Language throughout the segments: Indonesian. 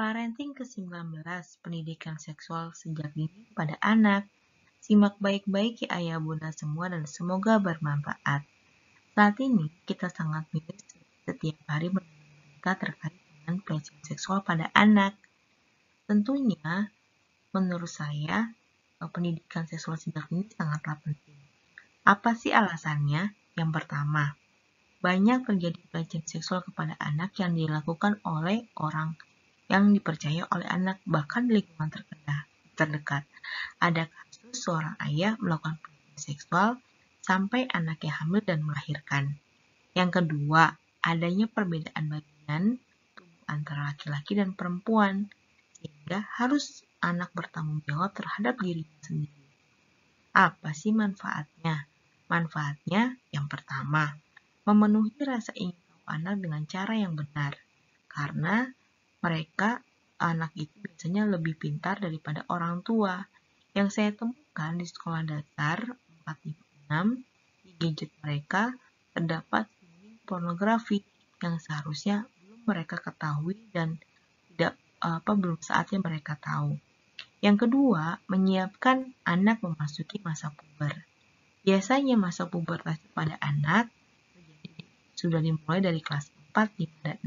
Parenting ke-19, pendidikan seksual sejak dini pada anak. Simak baik-baik ya ayah bunda semua dan semoga bermanfaat. Saat ini kita sangat miris setiap hari mendengar berita terkait dengan pelecehan seksual pada anak. Tentunya, menurut saya, pendidikan seksual sejak dini sangatlah penting. Apa sih alasannya? Yang pertama, banyak terjadi pelecehan seksual kepada anak yang dilakukan oleh orang yang dipercaya oleh anak, bahkan di lingkungan terdekat. Ada kasus seorang ayah melakukan pelecehan seksual sampai anaknya hamil dan melahirkan. Yang kedua, adanya perbedaan bagian tubuh antara laki-laki dan perempuan, sehingga harus anak bertanggung jawab terhadap dirinya sendiri. Apa sih manfaatnya? Manfaatnya yang pertama, memenuhi rasa ingin tahu anak dengan cara yang benar, karena anak itu biasanya lebih pintar daripada orang tua. Yang saya temukan di sekolah dasar 456, di gadget mereka terdapat pornografi yang seharusnya belum mereka ketahui dan belum saatnya mereka tahu. Yang kedua, menyiapkan anak memasuki masa puber. Biasanya masa pubertas pada anak sudah dimulai dari kelas 4, 5, dan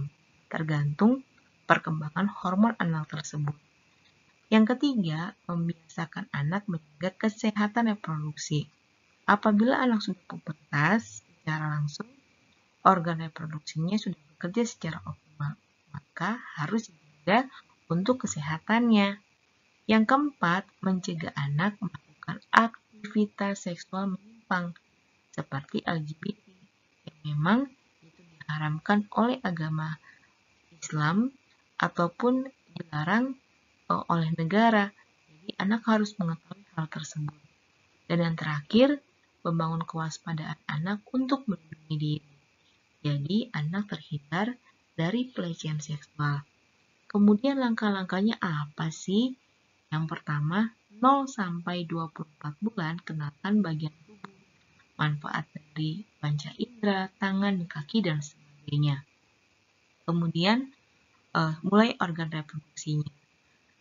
6, tergantung perkembangan hormon anak tersebut. Yang ketiga, membiasakan anak menjaga kesehatan reproduksi. Apabila anak sudah pubertas, secara langsung organ reproduksinya sudah bekerja secara optimal, maka harus dijaga untuk kesehatannya. Yang keempat, mencegah anak melakukan aktivitas seksual menyimpang seperti LGBT yang memang itu diharamkan oleh agama Islam ataupun dilarang oleh negara. Jadi anak harus mengetahui hal tersebut. Dan yang terakhir, membangun kewaspadaan anak untuk melindungi diri. Jadi anak terhindar dari pelecehan seksual. Kemudian langkah-langkahnya apa sih? Yang pertama, 0 sampai 24 bulan kenalkan bagian tubuh, manfaat dari panca indera, tangan, kaki, dan sebagainya. Kemudian mulai organ reproduksinya.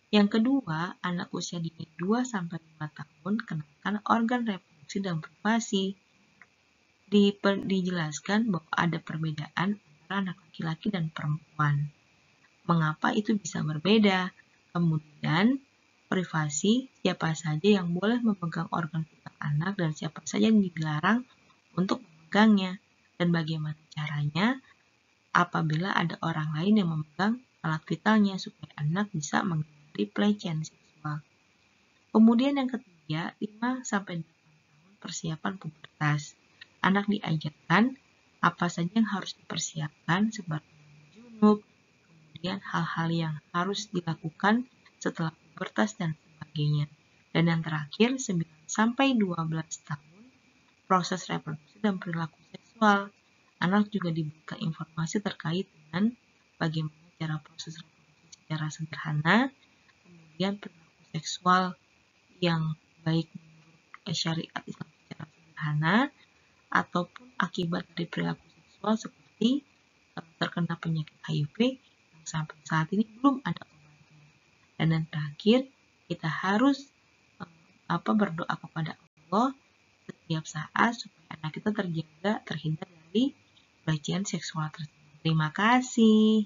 Yang kedua, anak usia dini 2-5 tahun kenalkan organ reproduksi dan privasi. Dijelaskan bahwa ada perbedaan antara anak laki-laki dan perempuan. Mengapa itu bisa berbeda? Kemudian, privasi, siapa saja yang boleh memegang organ vital anak dan siapa saja yang dilarang untuk memegangnya. Dan bagaimana caranya apabila ada orang lain yang memegang alat vitalnya supaya anak bisa menghindari pelecehan seksual. Kemudian yang ketiga, 5-8 tahun persiapan pubertas. Anak diajarkan apa saja yang harus dipersiapkan seperti junub, kemudian hal-hal yang harus dilakukan setelah pubertas dan sebagainya. Dan yang terakhir, 9-12 tahun proses reproduksi dan perilaku seksual. Anak juga diberikan informasi terkait dengan bagaimana cara proses reproduksi secara sederhana, kemudian perilaku seksual yang baik menurut syariat Islam secara sederhana, ataupun akibat dari perilaku seksual seperti terkena penyakit HIV yang sampai saat ini belum ada obatnya. Dan yang terakhir, kita harus berdoa kepada Allah setiap saat supaya anak kita terjaga, terhindar dari pelecehan seksual tersebut. Terima kasih.